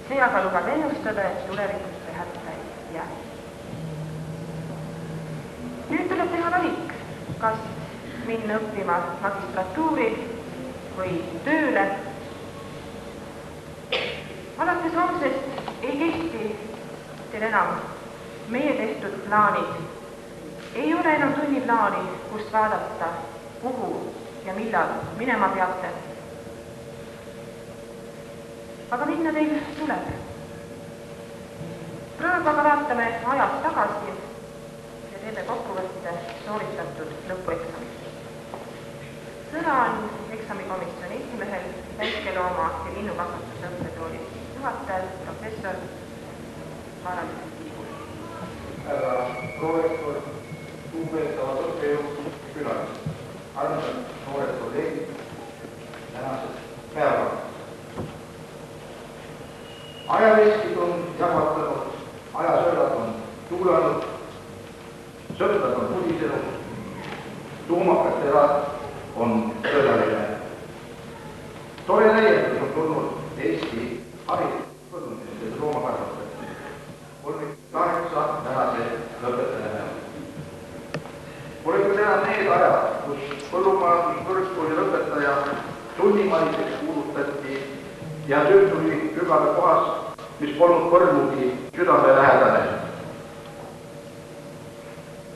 see aga lubab ennustada, et tulevikus see hätta ei jää. Nüüd tuleb teha valik, kas minna õppima magistratuuri või tööle. Alates homsest ei kehti teil enam meie tehtud plaanid. Ei ole enam tunniplaani, kust vaadata, kuhu ja millal minema peate. Aga minna teil tuleb. Praegu aga vaatame ajas tagasi ja teeme kokkuvõtte sooritatud lõpueksamist. Sõna on eksamikomisjoni esimehel väikelooma ja linnukasvatuse õppetooli juhatajal, professor Harald Tiibul. Härra prorektor, lugupeetavad õppejõud, külalised, armsad noored kolleegid, tänased päevad. Ajaveskid on jahvatanud, ajasöödad on tuulanud, sõbrad on pudisenud, tuumakad terad on sõdaline. Tore täiendus on tulnud Eesti hariduspõdumistest loomakasvatajad. 38 tänase lõpetajana. Pole küll enam need ajad, kus põllumajanduskõrgskooli lõpetaja tunnimaiseks kuulutati ja töö tuli pügada kohas, mis polnud põrmugi südame lähedane.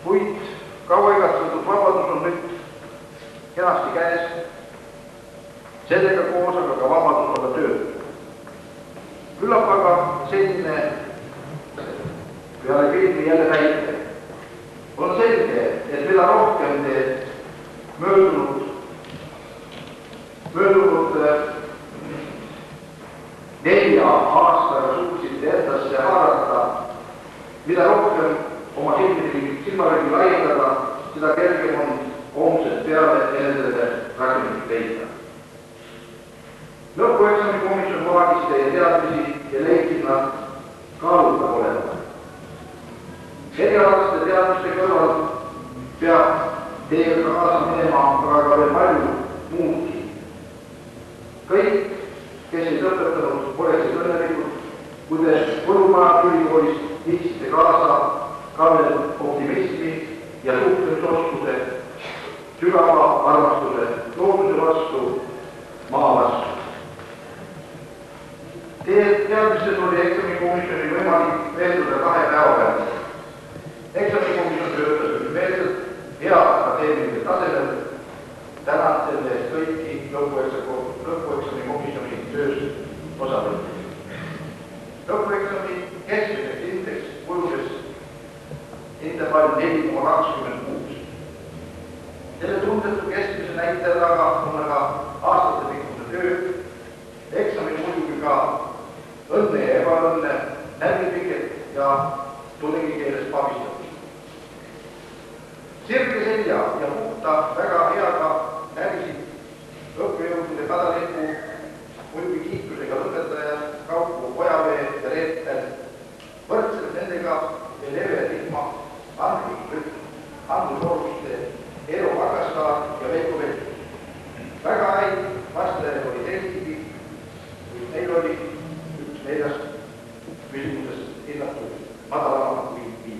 Kuid kaua igatsetud vabadus on nüüd kenasti käes, sellega koos aga ka vabadus olla tööd. Küllap aga selline peale kriisi jälle väike. On selge, et mida rohkem te möödunud 4 aastaga suutsite endasse haarata, mida rohkem oma silmalegi laiendada, seda kergem on homsest peale enesele rakendust leida. Lõpueksamikomisjon vaagis teie teadmisi ja leidsid nad kaaluta olema. Erialaste teadmiste kõrval peab teiega kaasa minema aga veel palju muudki. Kõik, kes ei lõpetanud, oleksid õnnelikud, kui te põllumajandusülikoolist viitsite kaasa ka veel optimismi ja suhtlemisoskuse, sügava armastuse looduse vastu, maa vastu. Teie teadmistes oli eksamikomisjoni võimalik veelduda 2 päeva pealt. Eksamikomisjon töötas meelselt hea akadeemilisel tasemel. Tänan selle eest kõiki lõpueksamikomisjoni töös osavõtjaid. Lõpueksami keskmiseks indeks kujunes intervall 4,26. Selle tundetu keskmise näitaja taga on aga aastatepikkune töö, eksamil muidugi ka õnne ja ebaõnne, närvipiket ja tudengikeeles pabistatud. Sirge selja ja puhta väga heaga närisid õppejõudude kadalipu, muidugi kiitusega lõpetajad, Kaupo, Ojavee ja Reetel, võrdselt nendega veel Eve Rihma, Andri Rüht, Andu Sooruste, Eero Vakastaar ja Veiko Vettus. Väga häid vastajaid oli teistigi, kuid neil oli üks 4 küsimusest hinnatud madalama kui 5.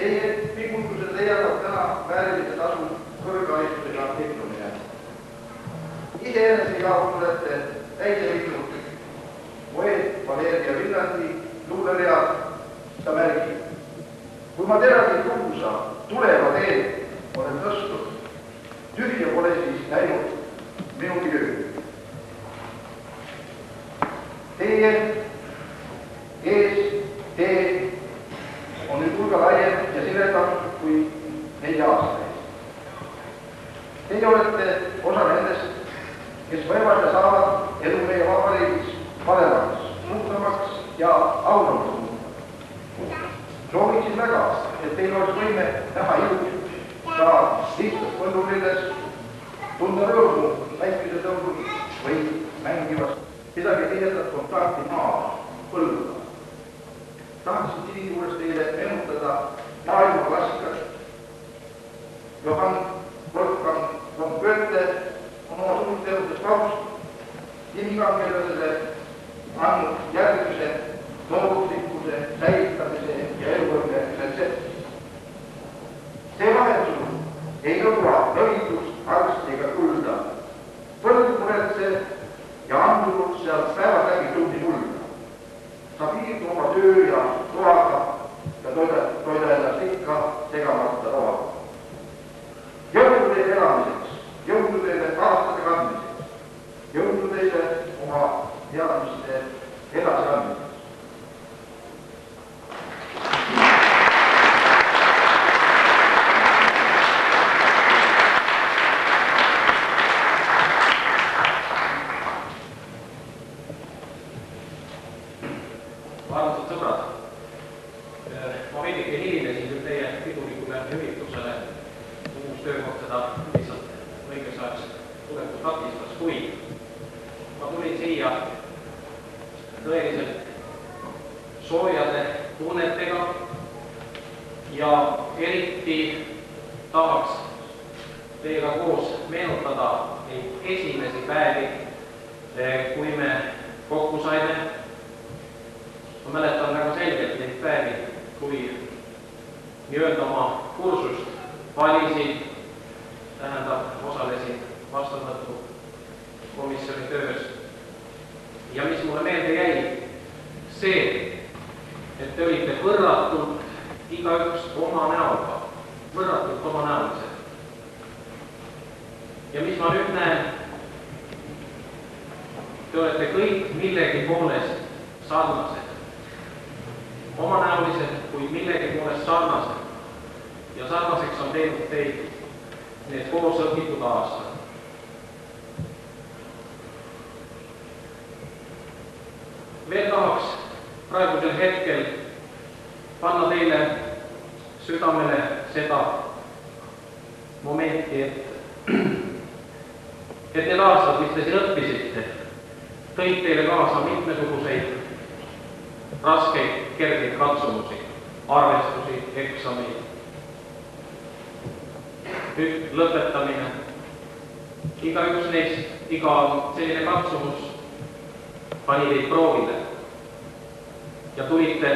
Teie pingutused leiavad täna väärilise tasu kõrgharidusega diplomile. Iseenese jaoks olete täide viinud poeet Valeria Villandi luuleread, ta märgib. Kui ma terasid luusa tuleva teed olen tõstud, tühja pole siis näinud minu töö. Teie ees tee on nüüd hulga laiem ja siredam kui 4 aasta eest. Teie olete osa nendest, kes võivad ja saavad elu meie vabariigis paremaks, muutmaks ja ausamaks muuta. Sooviksin väga, et teil oleks võime näha ilus ka lihtsalt põllulilles, tunda rõõmu väikese tõusu või mängivast midagi tihedat kontakti maa põlluga. Tahaksin siin juures teile meenutada maailma klassikat. Johann Wolfgang von Goethe on oma suurt teadustes Faust inimkangelasele andnud järgmise looduslikkuse säilitamise ja eluvõime retsepti. See vahetus ei nõua nõidlust, arsti ega kulda. Põld muretse ja andunud sealt päevad läbi tundi mulda. Sa piirdu oma töö ja toaga ja toida ennast ikka segamata roaga. Jõudu teile elamiseks, jõudu teile aastate kandmiseks, jõudu teile oma teadmiste edasiandmiseks. Armsad sõbrad, ma veidike hilinesin küll teie pidulikule üritusele, uus töökoht seda lihtsalt õiges ajaks tulekut takistas, kuid ma tulin siia tõeliselt soojade tunnetega ja eriti tahaks teiega koos meenutada neid esimesi päevi, kui me kokku saime. Ma mäletan väga selgelt neid päevi, kui nii-öelda oma kursust valisin, tähendab, osalesin vastuvõtu komisjoni töös. Ja mis mulle meelde jäi, see, et te olite võrratult igaüks oma näoga, võrratult oma näolised. Ja mis ma nüüd näen, te olete kõik millegi poolest sarnased. Omanäolised, kuid millegi poolest sarnased. Ja sarnaseks on teinud teid need koos õpitud aastad. Veel tahaks praegusel hetkel panna teile südamele seda momenti, et need aastad, mis te siin õppisite, tõid teile kaasa mitmesuguseid raskeid, kergeid katsumusi, arvestusi, eksameid, lõpetamine. Igaüks neist, iga selline katsumus pani teid proovile ja tulite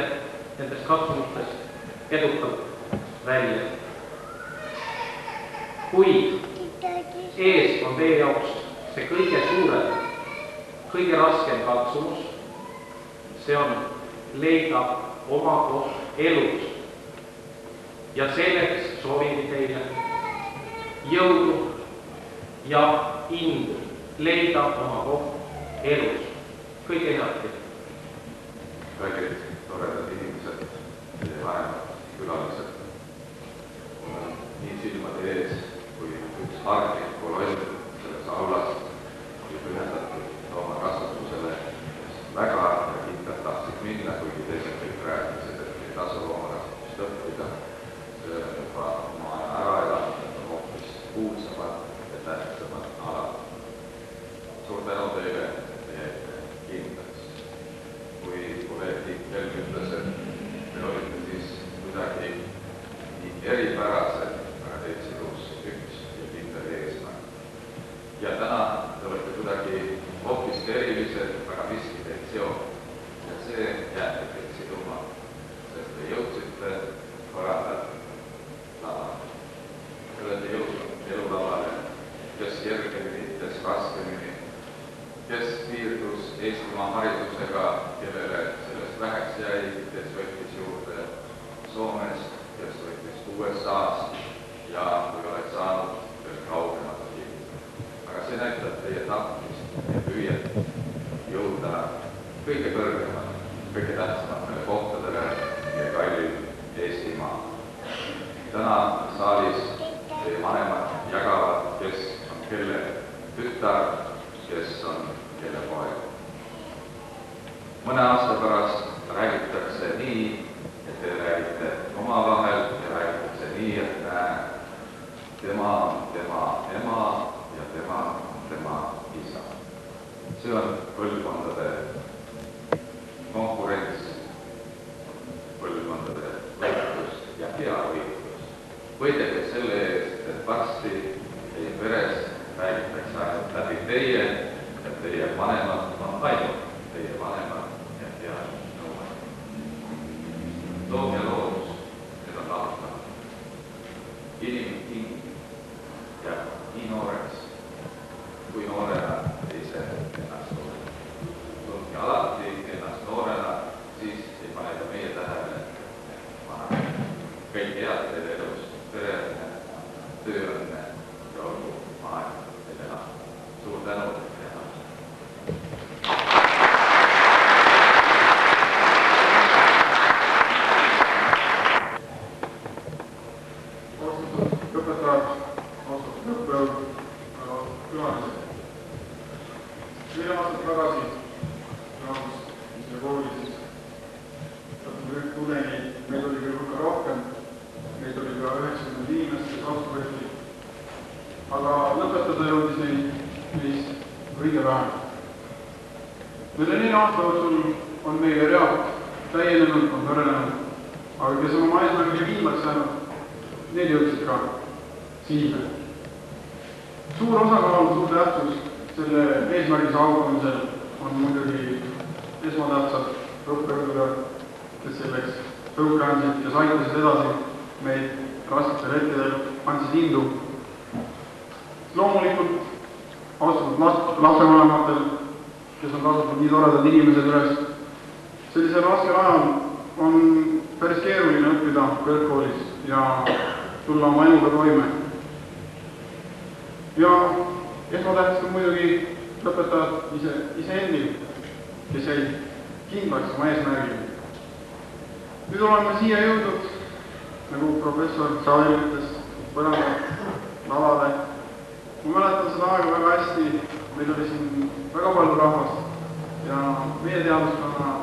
nendest katsumustest edukalt välja. Kuid ees on teie jaoks see kõige suurem, kõige raskem katsumus, see on leida oma koht elus. Ja selleks soovingi teile jõudu ja indu leida oma koht elus. Kõige head. Kallid toredad inimesed, teie vanemad külalised. Mul on nii silmade ees, kui üks harglik kololl selles aulas oli pühendatud oma kasvatusele, kes väga kindlalt tahtsid minna, kuigi teised kõik rääkisid, et ei tasu oma kasvatust õppida. See on juba oma aja ära elanud, et on hoopis kuulsamad ja tähtsamad alad. Suur tänu teile kindlaks. Kui kolleeg Helm ütles, et te olite siis kuidagi nii eripärased, aga teid sidus üks ja kindel eesmärk. Ja täna te olete kuidagi hoopis erilised, aga miski teid seob. Ja see jääbki teid siduma, sest te jõudsite parandatud lavale. Te olete jõudnud elulavale, kes kergemini, kes raskemini, kes piirdus Eestimaa haridusega, kellele sellest väheks jäi, kes võttis juurde Soomest, kes võttis USA-st ja kui oled saanud veel kaugemat kivi. Aga see näitab teie tahtmist ja püüet jõuda kõige kõrgemale, kõige tähtsamatele kohtadele ja kallil Eestimaa. Täna saalis teie vanemad jagavad, kes on kelle tütar, kes on kelle poeg. Mõne aasta pärast räägitakse nii, et te räägite omavahel ja räägitakse nii, et näe, tema on tema ema ja tema on tema isa. See on põlvkondade konkurents, põlvkondade võitlus ja hea võitlus. Võidelge selle eest, et varsti teie peres räägitakse ainult läbi teie, et teie vanemad on ainult teie vanemad ja teadusnõuad. Loom ja loodus, need on lahutavad. Inimlik hing jääb nii nooreks, kui noorena ise ennast ole. Tundke alati ennast noorena, siis ei pane ka meie tähele vana. Kõik head teile elus, pereõnne, tööõnne ja olgu maailm teile enam. Suur tänu ja suur osakaal, suur tähtsus selle eesmärgi saavutamisel on muidugi esmatähtsad õppejõudud, kes selleks tõuke andsid, kes aitasid edasi meid rasketel hetkedel, andsid indu. Loomulikult austatud lapsevanematel, kes on kasvatanud nii toredad inimesed üles. Sellisel raskel ajal on päris keeruline õppida kõrgkoolis ja tulla oma eluga toime. Ja esmatähtsad on muidugi lõpetajad iseendil, kes jäid kindlaks oma eesmärgil. Nüüd oleme siia jõudnud, nagu professor Saali ütles, põranda lavale. Ma mäletan seda aega väga hästi, meil oli siin väga palju rahvast ja meie teaduskonna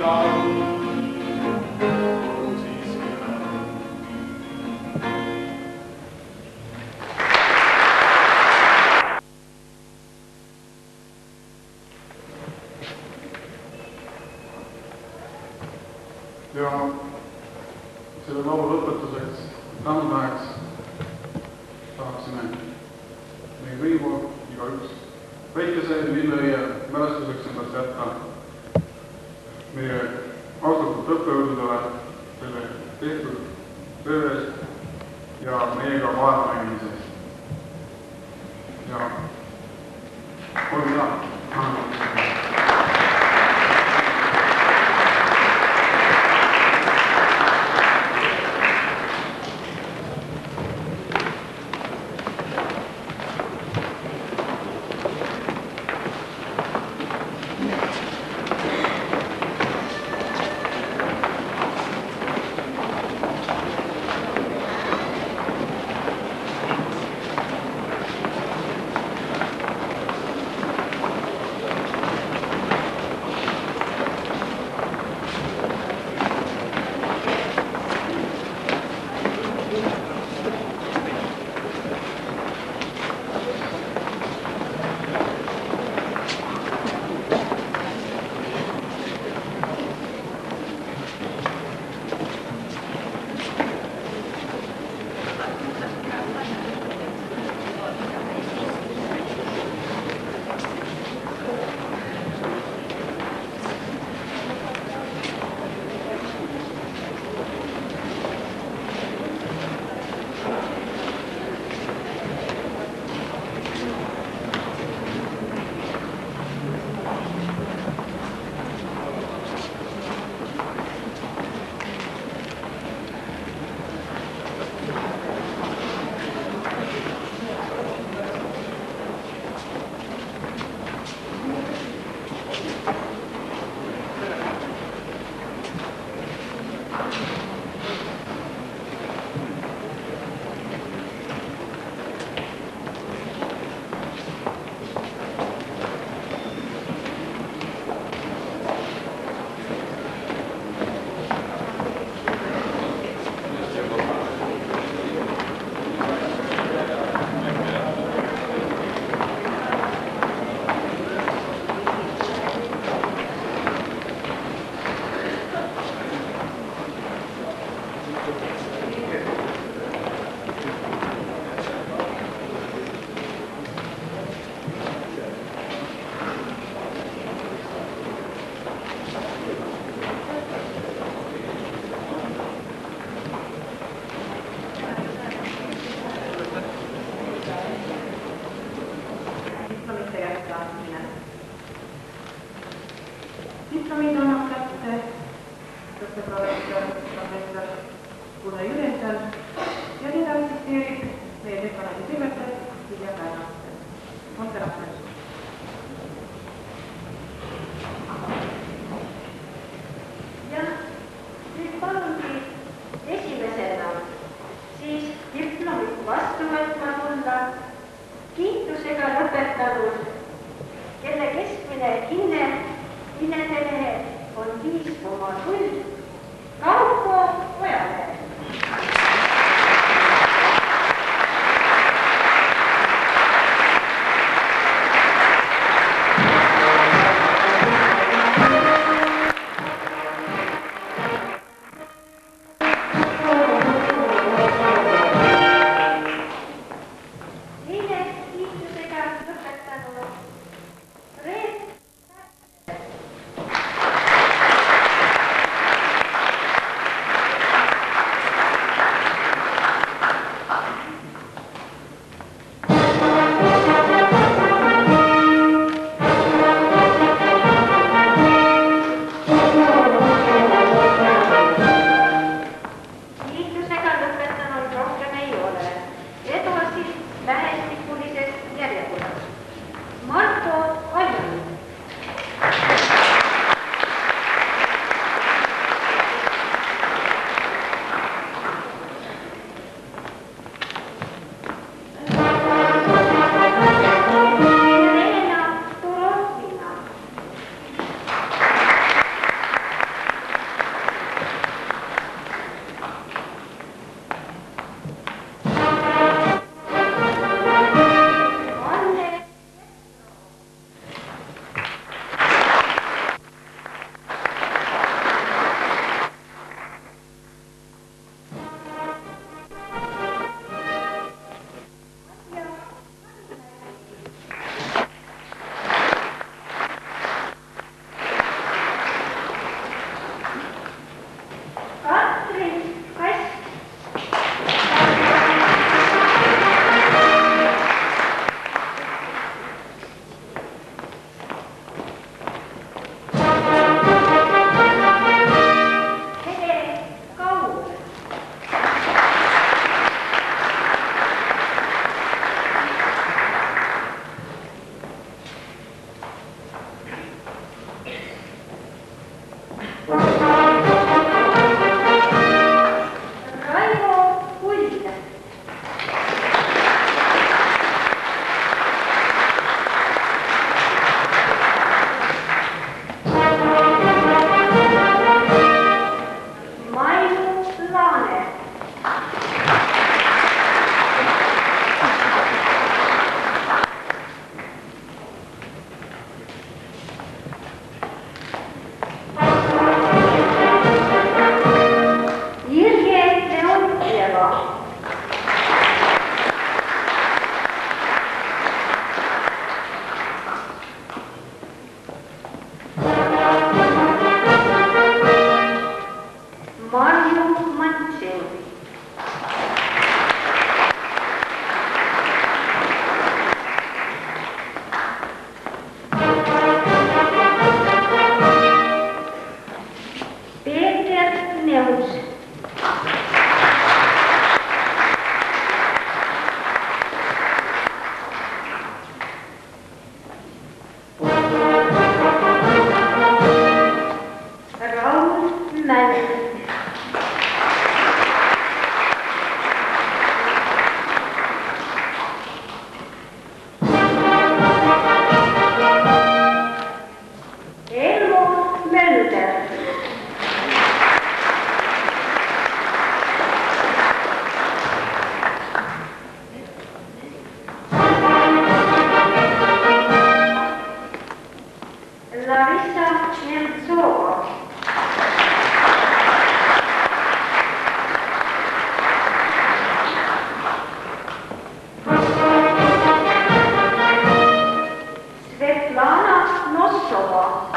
Ja selle laulu lõpetuseks, tänutäheks tahaksime meie kõigi poolt igaüks väikese lilleõie mälestuseks endast jätta meie austatud õppejõududele selle tehtud töö eest ja meiega vaeva nägemise eest. Ja olgu hea. Diplomid annab kätte õppeprofessor Gunnar Jürgenson ja teda assisteerib meie dekanaadi sekretär Vilja Pärnaste. On tere rahvas! Ja nüüd palungi esimesena siis diplomit vastu võtma tulla kiitusega lõpetanud, kelle keskmine hinnetelehe on 5,0 Kaupo Ojamäe. Larissa Nemtsova. Svetlana Nossova.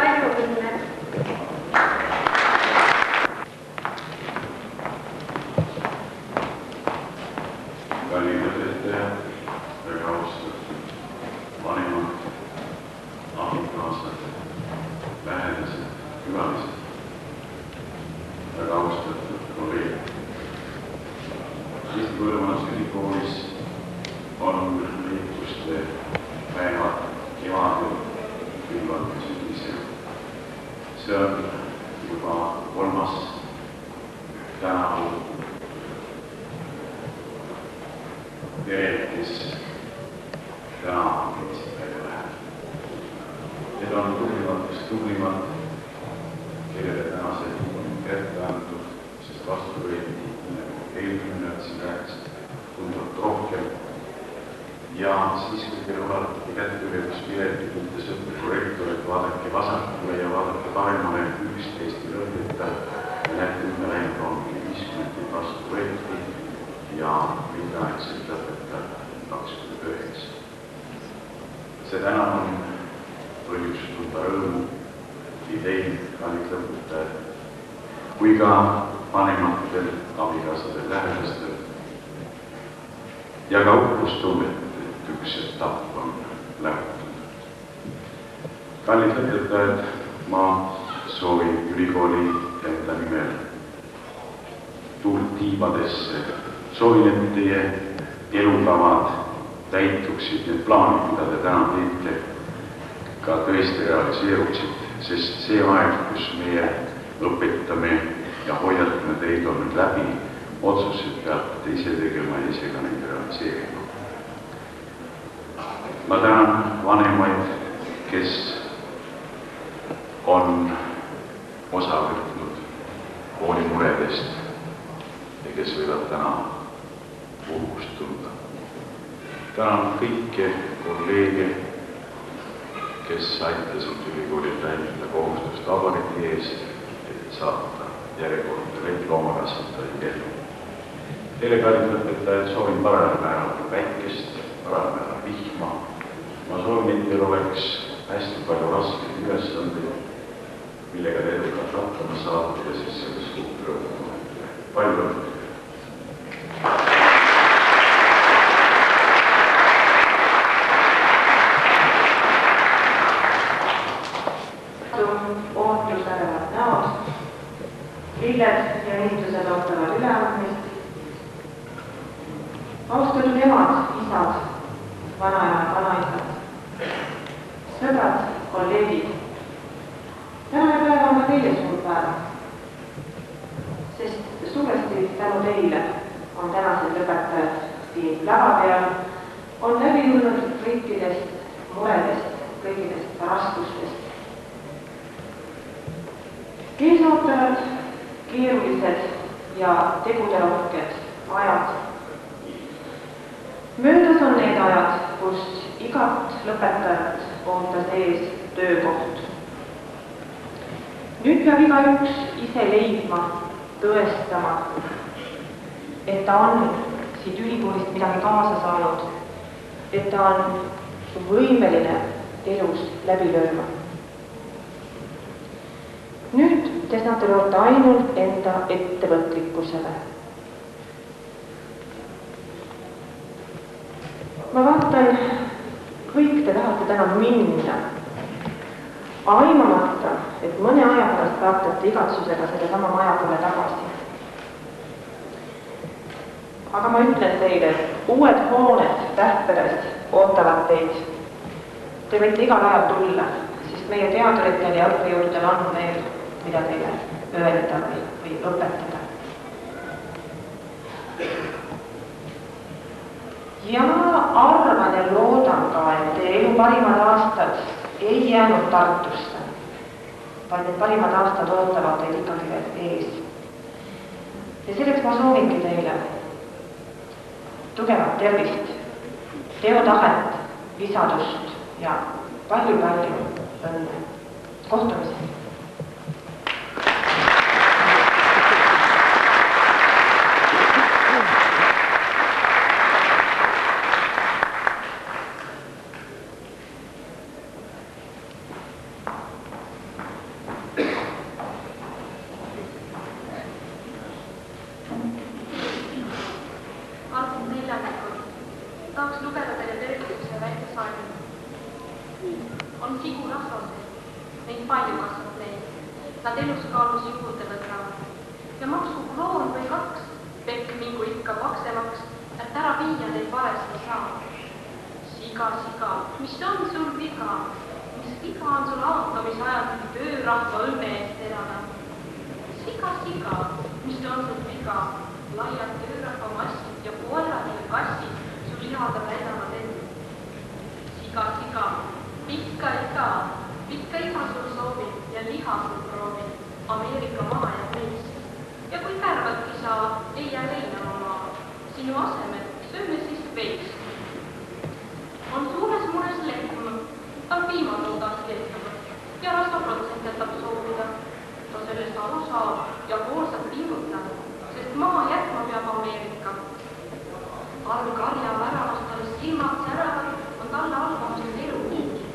palju õnne! Kallid õpetajad, väga austatud vanemad, abikaasad, lähedased, külalised, väga austatud kolleegid. Eesti Põllumajandusülikoolis on liikuste päevad kevadel, külvad ja sügisel. See on juba 3. tänavu pered, kes täna ketsipäev läheb. Need on tublimad, tublimad, kellele täna see on kätte antud, sest vastu võeti, nagu eelmine siin rääkis, tunduvalt rohkem. Ja siis, kui teil olete kätte ületuspiletid, ütles õppeprorektor, et vaadake vasakule ja vaadake paremale 11 lõpeta ja näete ümber läinud on 50 vastu võeti ja midaaegselt lõpetab 29. See täna on põhjus tunda rõõmu nii teil, kallid lõpetajad, kui ka vanematel, abikaasadel, lähedastel ja ka uhkustunnet, et üks etapp on läbitud. Kallid lõpetajad, ma soovin ülikooli enda nimel tuult tiibadesse. Soovin, et teie elukavad täituksid, need plaanid, mida te täna teete, ka tõesti realiseeruksid, sest see aeg, kus meie õpetame ja hoiatame teid on nüüd läbi, otsused peate ise tegema ja ise ka neid realiseerima. Ma tänan vanemaid, kes on osa võtnud kooli muredest ja kes võivad täna uhkust tunda. Tänan kõiki kolleege, kes aitasid ülikoolil täita kohustust vabariigi eest, et saata järjekordne loomakasvatajaid ellu. Teile, kallid õpetajad, soovin parajal määral päikest, parajal määral vihma. Ma soovin, et teil oleks hästi palju raskeid ülesandeid, millega te edukalt hakkama saate ja siis selles suurt rõõmu. Palju õnne! Ootusärevad näod, lilled ja ehitused ootavad üleandmist. Austatud emad, isad, vanaemad, vanaisad, sõbrad, kolleegid. Tänane päev on ka teile suur päev, sest suuresti tänu teile on tänased lõpetajad siin lava peal, on läbi tulnud kõikidest muredest, kõikidest raskustest. Ees ootavad keerulised ja teguderohked ajad. Möödas on need ajad, kus igat lõpetajat ootas ees töökoht. Nüüd peab igaüks ise leidma, tõestama, et ta on siit ülikoolist midagi kaasa saanud, et ta on võimeline elus läbi lööma. Nüüd te saate loota ainult enda ettevõtlikkusele. Ma vaatan, kõik te tahate täna minna, aimamata, et mõne aja pärast vaatate igatsusega selle sama maja poole tagasi. Aga ma ütlen teile, et uued hooned Tähtperes ootavad teid. Te võite igal ajal tulla, sest meie teaduritel ja õppejõududel on veel, mida teile öelda või õpetada. Ja arvan ja loodan ka, et teie elu parimad aastad ei jäänud Tartusse, vaid need parimad aastad ootavad teid ikkagi veel ees. Ja selleks ma soovingi teile tugevat tervist, teotahet, visadust ja palju-palju õnne. Kohtumiseni! on sigurasvased, neid palju kasvab neid. Nad eluskaalus juurde võtavad ja maksu kloon või 2 pekk mingu ikka paksemaks, et ära viia neid valesti saa. Siga, mis on sul viga? Mis viga on sul aatamise ajal töörahva õnne eest elada? Siga, mis on sul viga? Laiad töörahva massid ja koerad ja kassid sul lihada väidavad enne. Siga, pikka iga sul soovib ja liha sul proovib. Ameerika maa jääb meist. Ja kui kärvadki saa, ei jää leinama maa. Sinu asemel sööme siis veist. On suures mures lehtma, ta piimatoodas kehtavad ja rasvaprotsent jätab soovida. Ta sellest aru saab ja koolsad pingutab, sest maa jätma peab Ameerika. All karja väravast tal silmad säravad, on talle algamast elu niigi.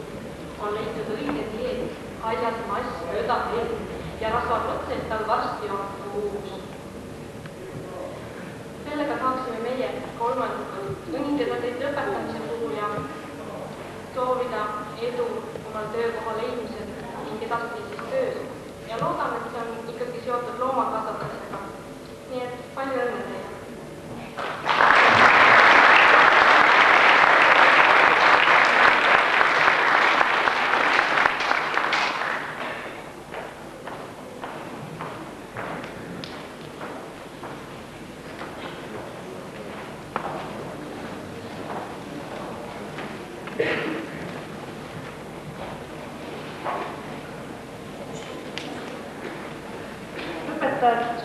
On leitud õige teed, haljas mass mööda teed ja rasvaprotsent tal varsti on uus. Sellega saaksime meie kolmandikul õnnitleda teid lõpetamise puhul ja soovida edu omal töökoha leidmisel ning edaspidises töös ja loodame, et see on ikkagi seotud loomakasvatamisega. Nii et palju õnne teile!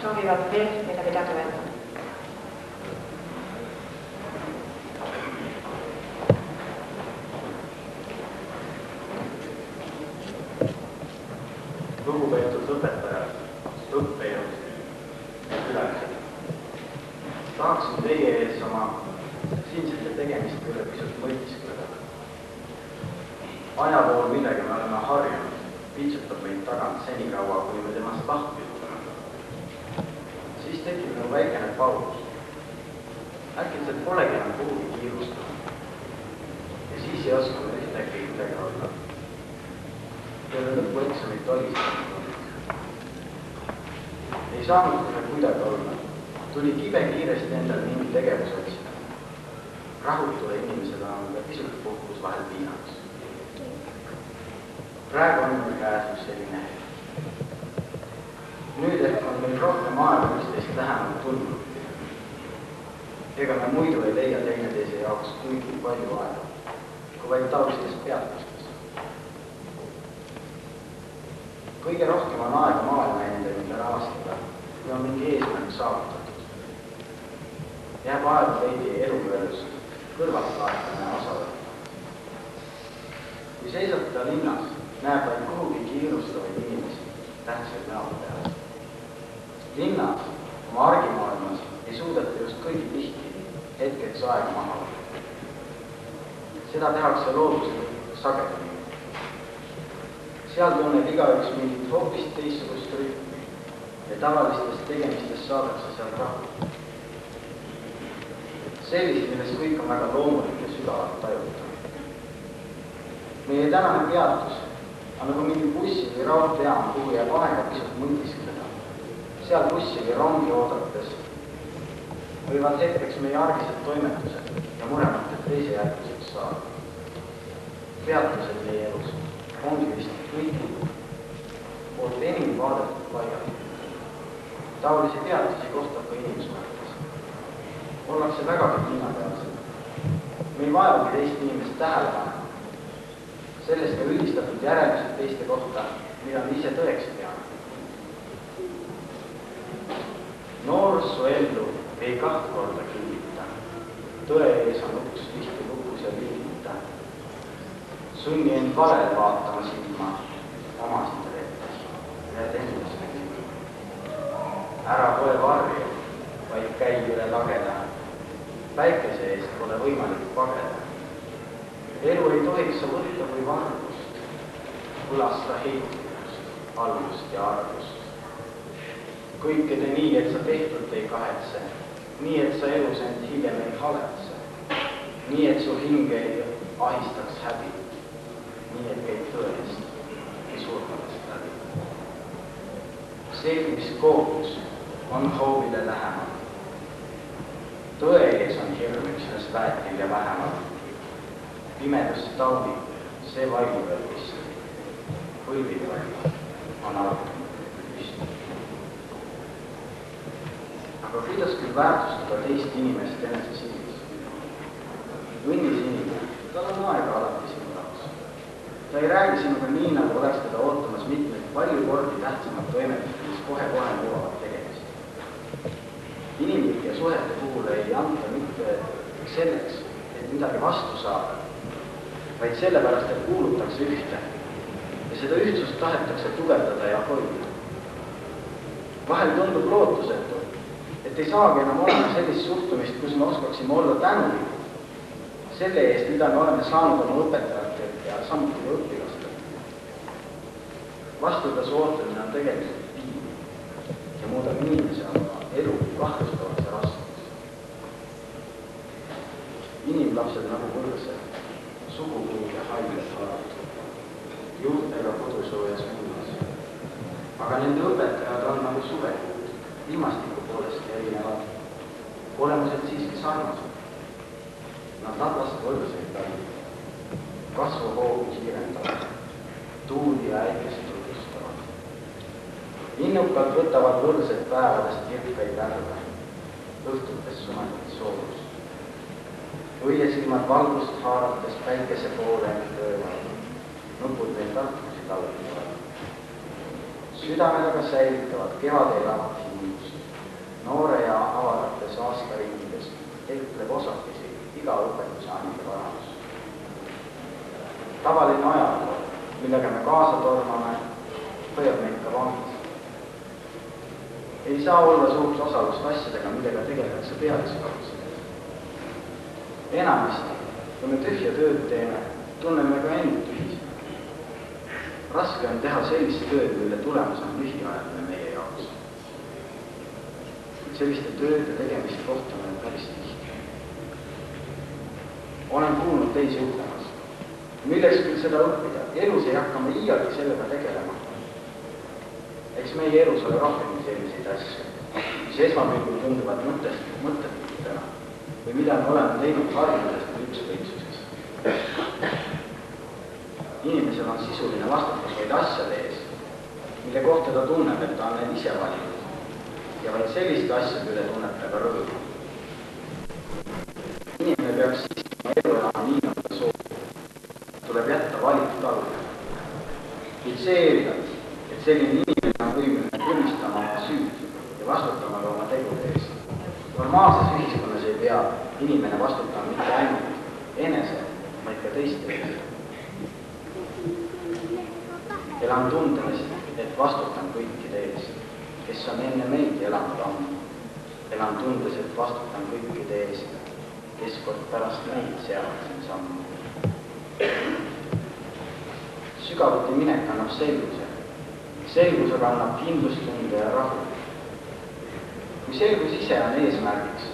Soovivad veel meile midagi öelda. Lugupeetud õpetajad, õppejõud ja külalised. Tahaksin teie ees oma siinsete tegemiste üle pisut mõtiskleda. Ajavool, millega me oleme harjunud, piitsutab meid tagant senikaua, kuni me temast lahti siis tekib nagu väikene paus. Äkitselt polegi enam kuhugi kiirustada. Ja siis ei oska me ühtegi midagi olla. Peale lõpueksamit oli see. Ei saanud me kuidagi olla. Tuli kibe kiiresti endale mingi tegevus otsida. Rahutule inimesele on ka pisut puhkus vahel piinaks. Praegu on meil käes üks selline hetk. Nüüd ehk on meil rohkem aega üksteist lähemalt tundnud. Ega me muidu ei leia teineteise jaoks kuigi palju aega, kui vaid taolistes peatustes. Kõige rohkem on aega maailma enda ümber aastada, kui on mingi eesmärk saavutatud. Jääb aega veidi eluvöödust, kõrvalt laetamine osa võtta. Kui seisata linnas, näeb vaid kuhugi kiirustavaid inimesi, tähtsaid näoga peale. Linnas, oma argimaailmas, ei suudeta just kõigi tihti hetkeks aega maha võtta. Seda tehakse looduslikult sagedamini. Seal tunneb igaüks mingit hoopis teistsugust rütmi ja tavalistest tegemistest saadakse seal rahu. Sellist, milles kõik on väga loomulik ja sügavalt tajutav. Meie tänane peatus on nagu mingi bussi või raudteejaam, kuhu jääb aega pisut mõtiskleda. Seal bussi või rongi oodates võivad hetkeks meie argised toimetused ja murematud teise järgmiseks saada. Peatused meie elus ongi vist kõigi poolt enim vaadatud paigad. Taolisi peatusi kohtab ka inimsmärkis. Ollakse vägagi pinnapealsed. Me ei vajagi teist inimest tähele panema. Sellest ka üldistatud järeldused teiste kohta, mida me ise tõeks peame. Noorsu ellu ei 2 korda kinnita. Tõe ees on uks tihti lukus ja liigita. Sunni end valel vaatama silma omasid reetes ja tendest nägid. Ära pole varju, vaid käi üle lageda. Päikese eest pole võimalik pageda. Elu ei tohiks sa võtta kui vargust, võlasta heitlikust, algust ja arvust. Kõike te nii, et sa tehtud ei kahetse, nii, et sa elus end hiljem ei haletse, nii, et su hinge ei ahistaks häbi, selgimiskookus on hoovile lähemal. Tõe ees on hirm üksnes väetil ja vähemal. Pimedus taudib, see vaimu veel vist. Põlvil vaimu on alganud vist. Aga kuidas küll väärtustada teist inimest enese silmis? Õnnis inimene, tal on aega alati sinu jaoks. Ta ei räägi sinuga nii, nagu oleks teda ootamas mitmeid palju kordi tähtsamat toimetust, mis kohe-kohe nõuavad tegemist. Inimlike suhete puhul ei anta mitte selleks, et midagi vastu saada, vaid sellepärast, et kuulutakse ühte ja seda ühtsust tahetakse tugevdada ja hoida. Vahel tundub lootusetu, et ei saagi enam olema sellist suhtumist, kus me oskaksime olla tänulikud selle eest, mida me oleme saanud oma õpetajatelt ja samuti ka õpilastelt. Vastutas ootamine on tegelikult piim ja muudab inimese oma elu kahtlustavaks ja raskeks. Inimlapsed nagu võrsed, sugupuud ja haiged harad, juurtega kodusoojas mullas. Aga nende õpetajad on nagu suvekuud, ilmastiku poolest erinevad, olemused siiski sarnased. Nad ladvast võrseid läbi, kasvuhoogu kiirendavad, tuuli ja äikest tutvustavad. Innukalt võtavad võrsed päevadest kirkaid värve, õhtutes sumetit soolus. Õiesilmad valgust haarates päikese poole töövad, nupud neil tarkusi talletavad. Südamed aga säilitavad kevade lahti hiinust, noore ja avarates aastaringides tekleb osakesi iga õpetuse andide varadus. Tavaline ajalugu, millega me kaasa tormame, hoiab meid ka vangis. Ei saa olla suurt osalust asjadega, millega tegeldakse pealiskaudselt. Enamasti, kui me tühja tööd teeme, tunneme ka end tühisena. Raske on teha sellist tööd, mille tulemus on lühiajaline meie jaoks. Selliste tööde tegemist kohtame päris tihti. Olen kuulnud teisi ütlemas. Milleks küll seda õppida? Elus ei hakka me iialgi sellega tegelema. Eks meie elus ole rohkem selliseid asju, mis esmapilgul tunduvad mõttetutena või mida me oleme teinud harjumusest või ükskõiksusest. Inimesel on sisuline vastutus vaid asjade ees, mille kohta ta tunneb, et ta on need ise valinud ja vaid selliste asjade üle tunneb ta ka rõõmu. Inimene peaks elu enam nii, nagu ta soovib. Tuleb jätta valik talle. Kuid see eeldab, et selline inimene on võimeline tunnistama oma süüd ja vastutama ka oma tegude eest. Normaalses ühiskonnas ei pea inimene vastutama mitte ainult enese, vaid ka teiste eest. Elan tundes, et vastutan kõikide eest, kes on enne meid elanud ammu. Elan tundes, et vastutan kõikide eest, kes kord pärast meid seavad siin sammu. Sügavuti minek annab selguse. Selgusega annab kindlustunde ja rahu. Kui selgus ise on eesmärgiks,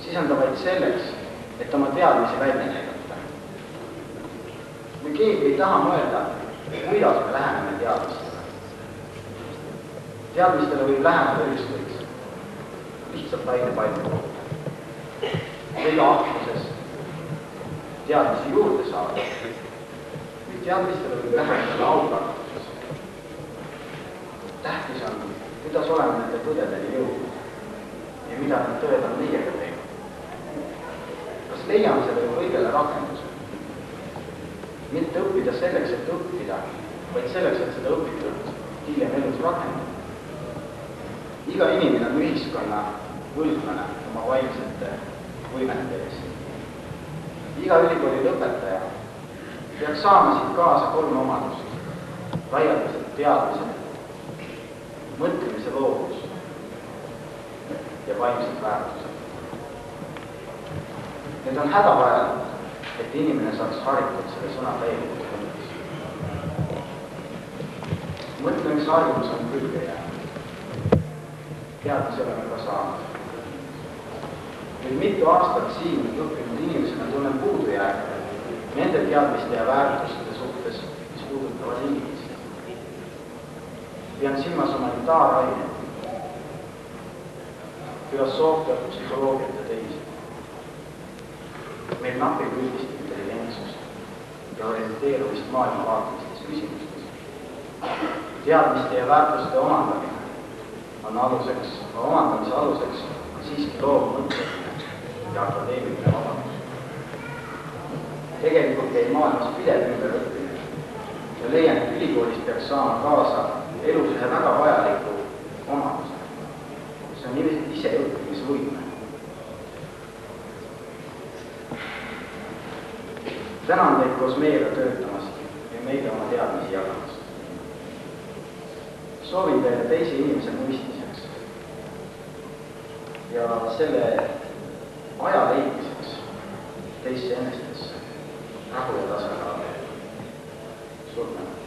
siis on ta vaid selleks, et oma teadmisi välja näidata. Kui keegi ei taha mõelda, kuidas me läheneme teadmistele. Teadmistele võib läheneda ükskõikselt, lihtsalt aine palju. Kõige ahtuses teadmisi juurde saada, kuid teadmistele võib läheneda aukartuses. Tähtis on, kuidas oleme nende tõdedeni jõudnud ja mida need tõed on meiega teinud. Kas leiame selle kõigele rakenduse? Mitte õppida selleks, et õppida, vaid selleks, et seda õpitud hiljem elus rakendada. Iga inimene on ühiskonna võlglane oma vaimsete võimete ees. Iga ülikooli lõpetaja peaks saama siit kaasa 3 omadust. Laialdased teadmised, mõtlemise loovus ja vaimsed väärtused. Need on hädavajalikud, et inimene saaks haritud selle sõna täielikult mõttes. Mõtlemise harjumus on külge jäänud. Teadmisi oleme ka saanud. Nüüd mitu aastat siin õppinud inimesena tunnen puudujääke nende teadmiste ja väärtuste suhtes, mis puudutavad inimesi. pean silmas humanitaaraineid, filosoofiat, psühholoogiat ja teisi. Meil napib üldist intelligentsust ja orienteerumist maailmavaatelistes küsimustes. Teadmiste ja väärtuste omandamine on omandamise aluseks on siiski loovmõtlemine ja akadeemiline vabadus. Tegelikult käib maailmas pidev ümberõppimine ja leian, et ülikoolist peaks saama kaasa elus ühe väga vajaliku omaduse. See on iseõppimisvõime. Tänan teid koos meiega töötamast ja meile oma teadmisi jagamast. Soovin teile teise inimese mõistmiseks ja selle aja leidmiseks teisse enestesse rahu ja tasakaalu. Suur tänu.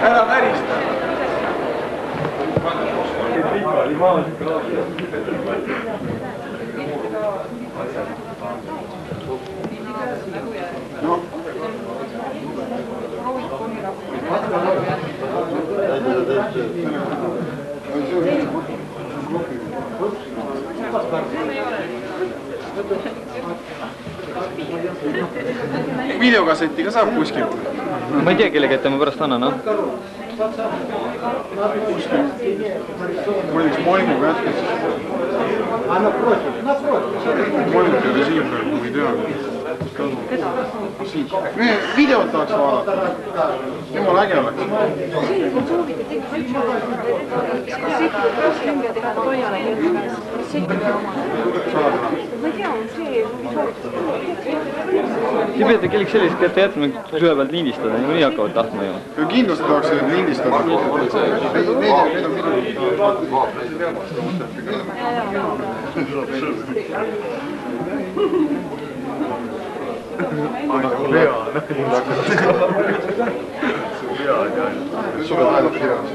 Ära värista. No. videokasseti ka saab kuskil. Ma ei tea, kelle kätte ma pärast annan, noh. Ma olin üks Moimu kätkes. Moimu peale siin praegu, ma ei tea. Me videot tahaks vaadata. Jumal äge oleks. Ma ei tea, on see Te peate kelliks sellist kätte jätma, süve pealt lindistada, nii hakkavad tahtma ju. Kindlasti tahaks lindistada. Need on midagi. Sulle tahelab kirjast.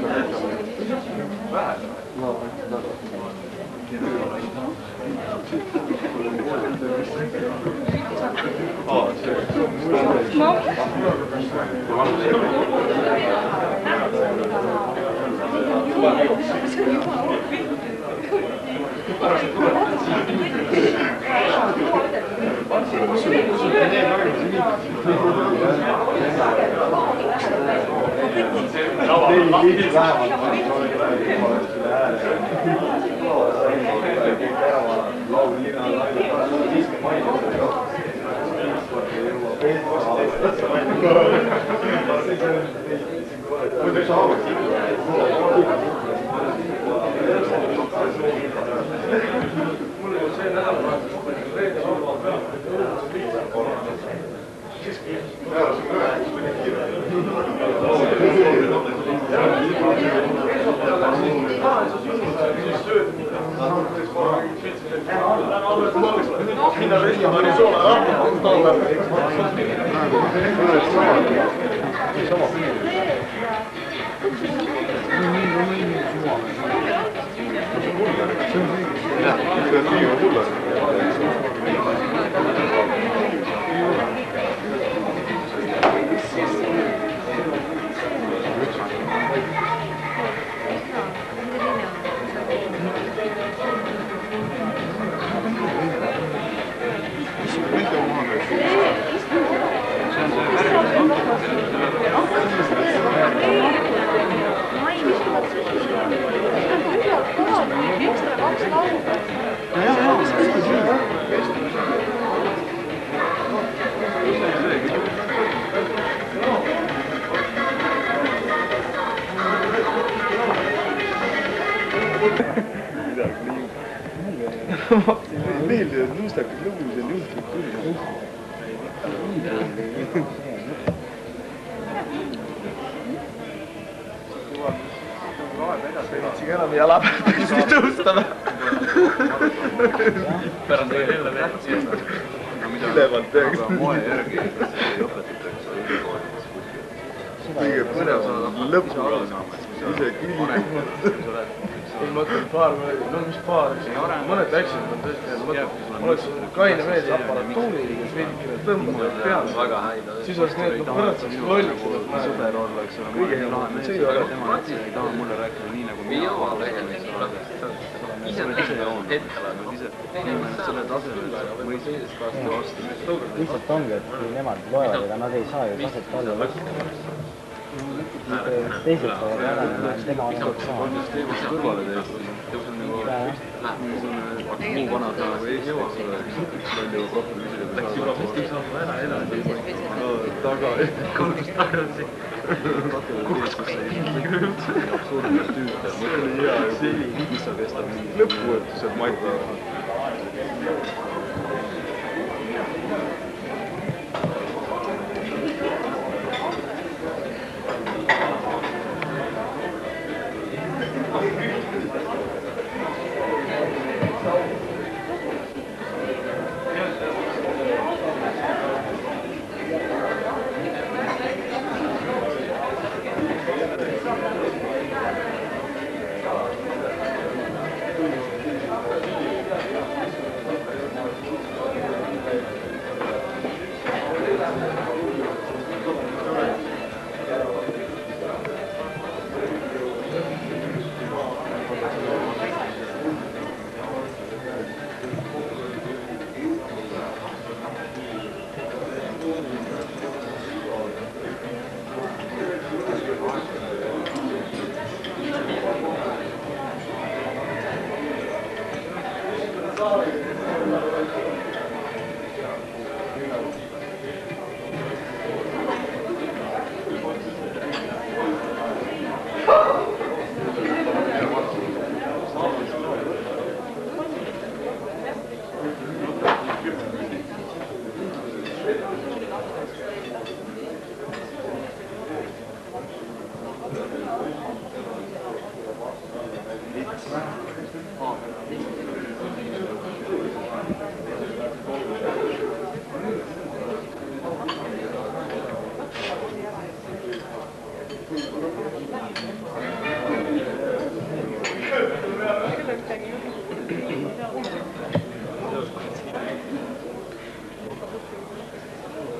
Meeldivad nuustakad lõbusel juhtub küll. Võitsiga enam jala peaks tõustama. Pärast jälle veel. Ülevalt peaks. Moe järgi õpetatakse ülikoolides. Kõige põnev on lõppu saama. Ise külmad. Ma mõtlen paar, no mis paar, mõned läksid, ma tõesti oleks kaine mees aparatuuri, kes veidikene tõmbavad peale. Siis oleks need, no mõned saaks lolli. Kõige hea mõte, see ei ole. Tema ei taha mulle rääkida nii nagu mina. Ise selle tasemel mõistes vastu. Lihtsalt ongi, et kui nemad loevad, ega nad ei saa ju taset alla võtta. Teised peavad ära, tema on saanud. Teemast kõrvale teest. Muu vanad nagu ei jõua sulle üks palju rohkem küsida. Läks juba vist üks saama ära edasi. Taga, kodust tagasi. Absurdne tüüta. See oli hea. Mis sa kestab mingi lõppvõetused Mati.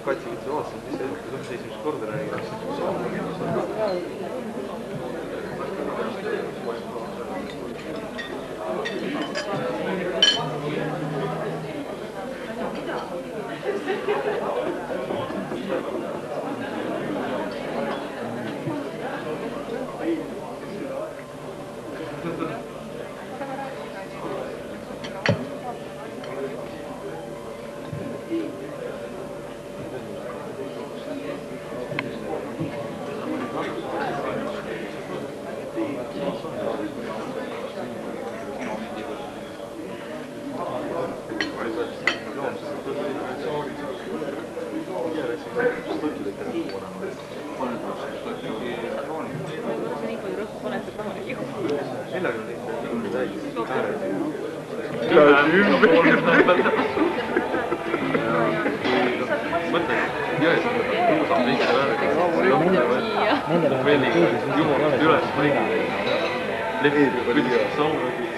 Kaitsekütse vaatasin, mis see ütles, see esimest korda räägib. Nendel on üles, kuidas saunad.